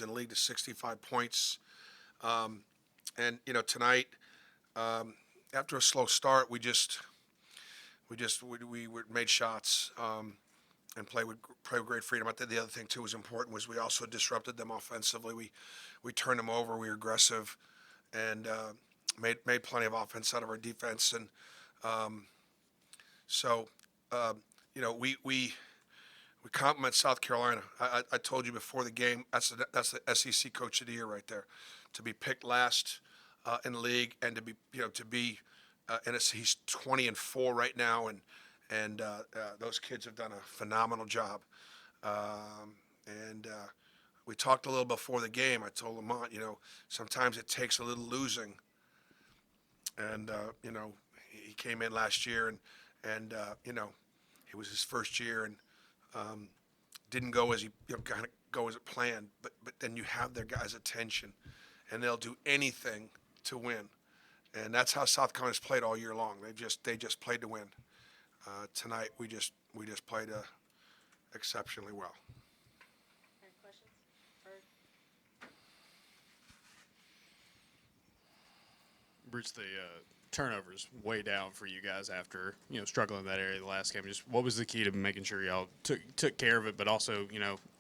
in the league to 65 points. And tonight, after a slow start, we made shots and played with great freedom. I think the other thing too was important was we also disrupted them offensively. We turned them over. We were aggressive and made plenty of offense out of our defense. And so we compliment South Carolina. I told you before the game, that's the SEC Coach of the Year right there. To be picked last in the league and to be he's 20-4 right now, and those kids have done a phenomenal job. And we talked a little before the game. I told Lamont, sometimes it takes a little losing. And he came in last year, and it was his first year, and didn't go as he kind of go as it planned. But then you have their guys' attention, and they'll do anything to win. And that's how South Carolina's played all year long. They just played to win. Tonight we just played exceptionally well. Any questions? Bruce, the turnovers way down for you guys after struggling in that area the last game. Just what was the key to making sure y'all took care of it, but also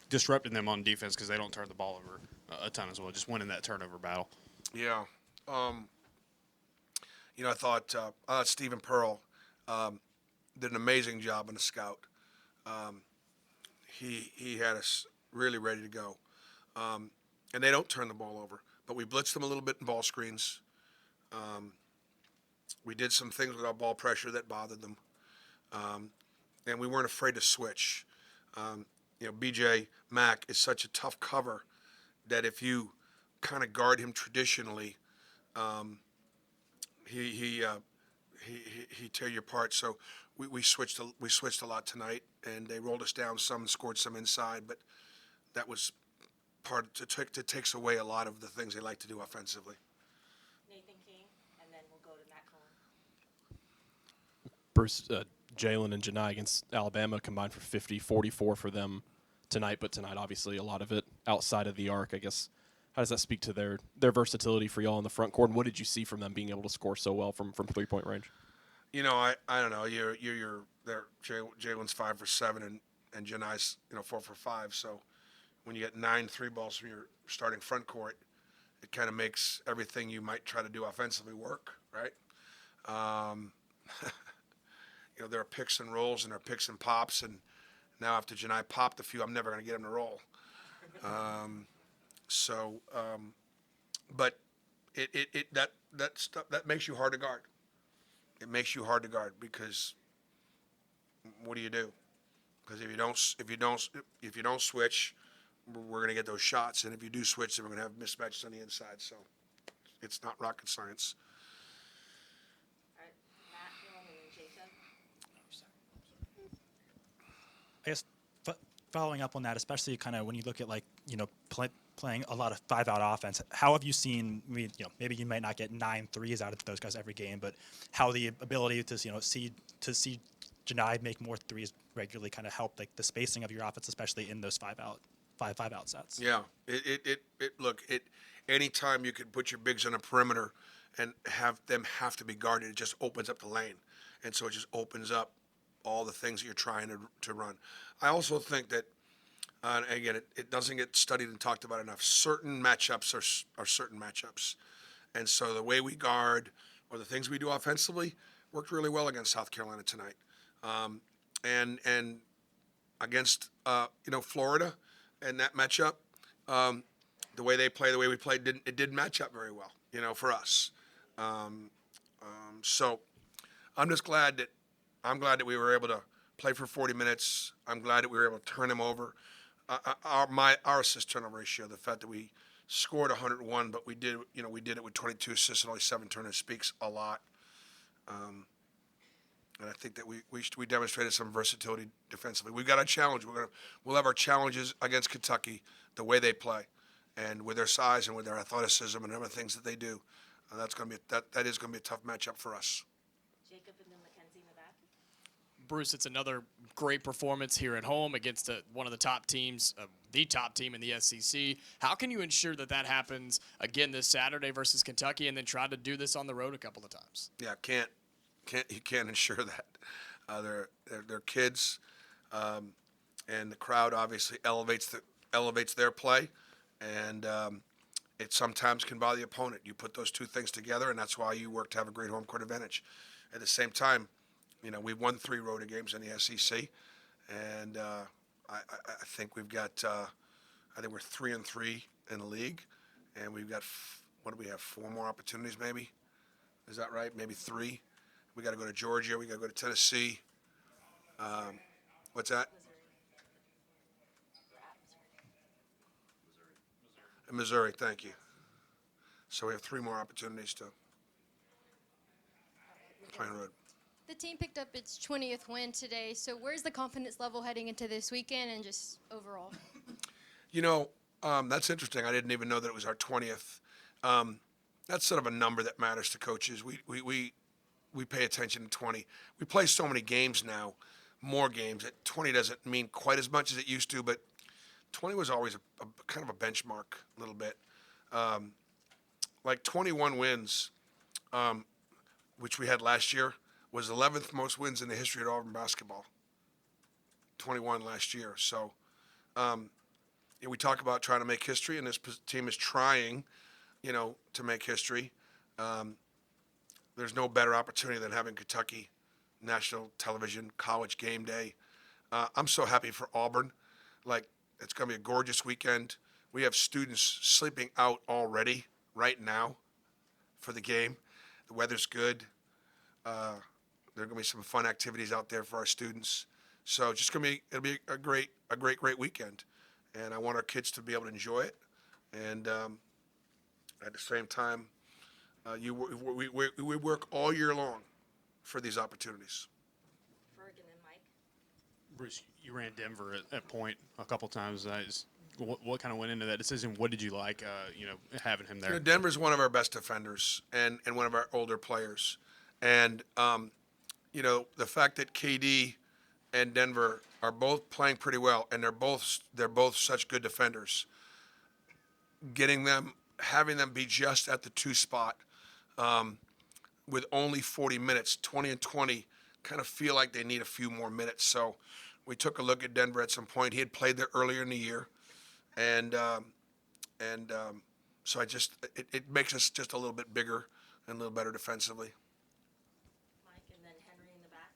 disrupting them on defense because they don't turn the ball over a ton as well. Just winning that turnover battle. Yeah. I thought Stephen Pearl did an amazing job in the scout. He had us really ready to go. And they don't turn the ball over, but we blitzed them a little bit in ball screens. We did some things with our ball pressure that bothered them. And we weren't afraid to switch. BJ Mack is such a tough cover that if you kind of guard him traditionally, he tear you apart. So we switched a lot tonight, and they rolled us down some and scored some inside. But that was it takes away a lot of the things they like to do offensively. Nathan King, and then we'll go to Matt Cohen. Bruce, Jalen and Janai against Alabama combined for 50, 44 for them tonight. But tonight, obviously, a lot of it outside of the arc. I guess, how does that speak to their versatility for y'all in the front court? And what did you see from them being able to score so well from 3-point range? I don't know. Jalen's 5 for 7 and Janai's 4 for 5. So when you get 9 3 balls from your starting front court, it kind of makes everything you might try to do offensively work, right? There are picks and rolls and there are picks and pops, and now after Janai popped a few, I'm never going to get him to roll. But that stuff that makes you hard to guard. It makes you hard to guard because what do you do? Because if you don't switch, we're going to get those shots, and if you do switch, then we're going to have mismatches on the inside. So it's not rocket science. All right, Matt Cohen and then Jacob. I guess following up on that, especially kind of when you look at playing a lot of 5-out offense, how have you seen? Maybe you might not get 9 threes out of those guys every game, but how the ability to see Janai make more threes regularly kind of help the spacing of your offense, especially in those 5-out sets. Yeah, anytime you can put your bigs on a perimeter and have them have to be guarded, it just opens up the lane, and so it just opens up all the things that you're trying to run. I also think that, again, it doesn't get studied and talked about enough. Certain matchups are certain matchups, and so the way we guard or the things we do offensively worked really well against South Carolina tonight, and against Florida and that matchup, the way they play, the way we played, didn't match up very well, for us. So I'm glad that we were able to play for 40 minutes. I'm glad that we were able to turn them over. Our assist turnover ratio, the fact that we scored 101, but we did it with 22 assists and only 7 turnovers speaks a lot. And I think that we demonstrated some versatility defensively. We've got a challenge. We'll have our challenges against Kentucky, the way they play, and with their size and with their athleticism and other things that they do. That is going to be a tough matchup for us. Jacob and then Mackenzie in the back. Bruce, it's another great performance here at home against one of the top teams. the top team in the SEC. How can you ensure that that happens again this Saturday versus Kentucky, and then try to do this on the road a couple of times? Yeah, you can't ensure that. They're kids, and the crowd obviously elevates their play, and it sometimes can bother the opponent. You put those two things together, and that's why you work to have a great home court advantage. At the same time, we've won 3 road games in the SEC, and I think we've got I think we're 3-3 in the league, and we've got what do we have? 4 more opportunities, maybe. Is that right? Maybe 3. We got to go to Georgia. We got to go to Tennessee. What's that? Missouri. Thank you. So we have 3 more opportunities to play on the road. The team picked up its 20th win today, so where's the confidence level heading into this weekend and just overall? That's interesting. I didn't even know that it was our 20th. That's sort of a number that matters to coaches. We pay attention to 20. We play so many games now, more games, that 20 doesn't mean quite as much as it used to, but 20 was always a kind of a benchmark a little bit. Like 21 wins, which we had last year, was 11th most wins in the history of Auburn basketball. 21 last year. So we talk about trying to make history, and this team is trying, to make history. There's no better opportunity than having Kentucky national television, college game day. I'm so happy for Auburn. It's going to be a gorgeous weekend. We have students sleeping out already right now for the game. The weather's good. There are going to be some fun activities out there for our students. So it'll be a great weekend. And I want our kids to be able to enjoy it. And at the same time, we work all year long for these opportunities. Ferg and then Mike. Bruce, you ran Denver at point a couple times. What kind of went into that decision? What did you like, having him there? Denver's one of our best defenders and one of our older players. And, the fact that KD and Denver are both playing pretty well, and they're both such good defenders, having them be just at the 2 spot with only 40 minutes, 20 and 20, kind of feel like they need a few more minutes. So we took a look at Denver at some point. He had played there earlier in the year, and so it makes us just a little bit bigger and a little better defensively. Mike and then Henry in the back.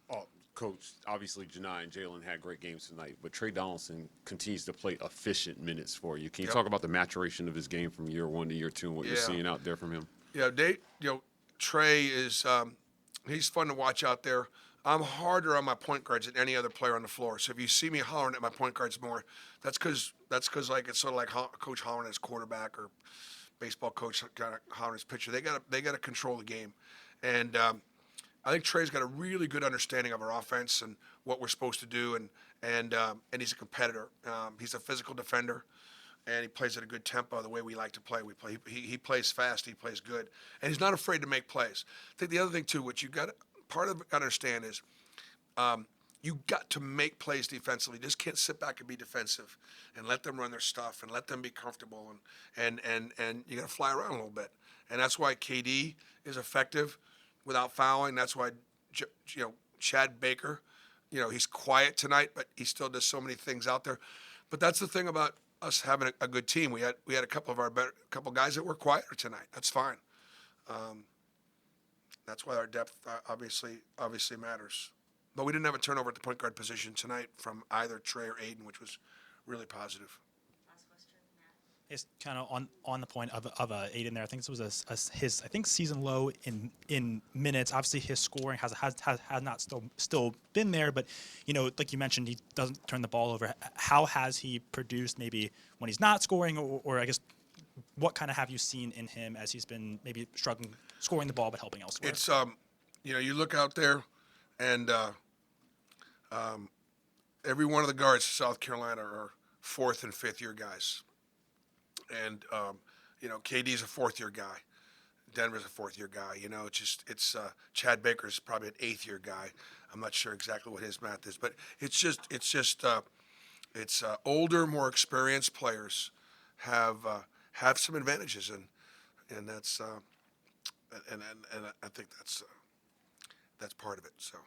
Oh, Coach, obviously Janai and Jalen had great games tonight, but Trey Donaldson continues to play efficient minutes for you. Can you talk about the maturation of his game from year 1 to year 2 and what you're seeing out there from him? Yeah, Trey is he's fun to watch out there. I'm harder on my point guards than any other player on the floor. So if you see me hollering at my point guards more, that's because it's sort of like Coach hollering at his quarterback or baseball coach kind of hollering at his pitcher. They got to control the game, and I think Trey's got a really good understanding of our offense and what we're supposed to do, and he's a competitor. He's a physical defender, and he plays at a good tempo the way we like to play. He plays fast, he plays good, and he's not afraid to make plays. I think the other thing too, what you got to understand is you got to make plays defensively. You just can't sit back and be defensive and let them run their stuff and let them be comfortable, and you got to fly around a little bit, and that's why KD is effective without fouling. That's why, Chad Baker, he's quiet tonight, but he still does so many things out there. But that's the thing about us having a good team. We had a couple of couple guys that were quieter tonight. That's fine. That's why our depth obviously matters. But we didn't have a turnover at the point guard position tonight from either Trey or Aiden, which was really positive. Last question, Matt. It's kind of on the point of Aiden there. I think this was his season low in minutes. Obviously, his scoring has not still been there, but like you mentioned, he doesn't turn the ball over. How has he produced maybe when he's not scoring, or I guess what kind of have you seen in him as he's been maybe struggling scoring the ball but helping elsewhere? It's you look out there, and every one of the guards in South Carolina are 4th and 5th year guys. And, KD's a 4th year guy. Denver's a 4th year guy. It's Chad Baker's probably an 8th year guy. I'm not sure exactly what his math is, but it's just It's older, more experienced players have some advantages, and that's and I think that's part of it. So.